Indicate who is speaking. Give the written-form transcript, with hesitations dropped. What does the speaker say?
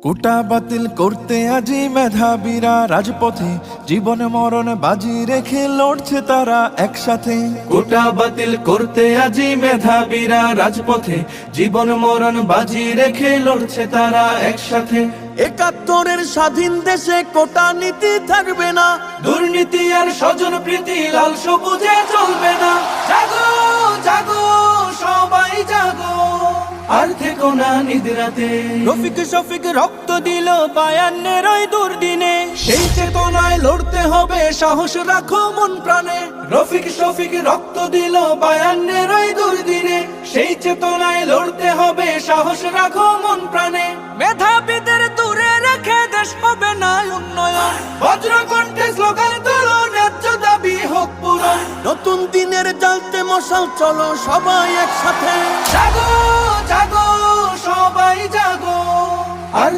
Speaker 1: কোটা বাতিল করতে আজি মেধাবীরা রাজপথে, জীবন মরণ বাজি রেখে লড়ছে তারা একসাথে।
Speaker 2: কোটা বাতিল করতে আজি মেধাবীরা রাজপথে, জীবন মরণ বাজি রেখে লড়ছে তারা একসাথে।
Speaker 3: ৭১-এর স্বাধীন দেশে কোটা নীতি থাকবে না,
Speaker 2: দুর্নীতি আর স্বজন প্রীতি লাল সবুজে চলবে না। জাগো জাগো সবাই জাগো, আর থেকো না নিদ্রাতে।
Speaker 3: রফিক শফিক রক্ত দিল ৫২-এর ওই দুর্দিনে,
Speaker 2: সেই চেতনায় লড়তে হবে, সাহস রাখো মন প্রাণে। রফিক শফিক রক্ত দিল ৫২-এর ওই দুর্দিনে, সেই চেতনায় লড়তে হবে, সাহস রাখো মন প্রাণে।
Speaker 3: মেধাবীদের দূরে রেখে দেশ হবে না উন্নয়ন।
Speaker 2: বজ্র কণ্ঠে স্লোগান তোলো, ন্যায্য দাবি হোক পূরণ।
Speaker 3: নতুন দিনের জ্বালতে মশাল, চলো সবাই একসাথে।
Speaker 2: জাগো জাগো সবাই জাগো, আর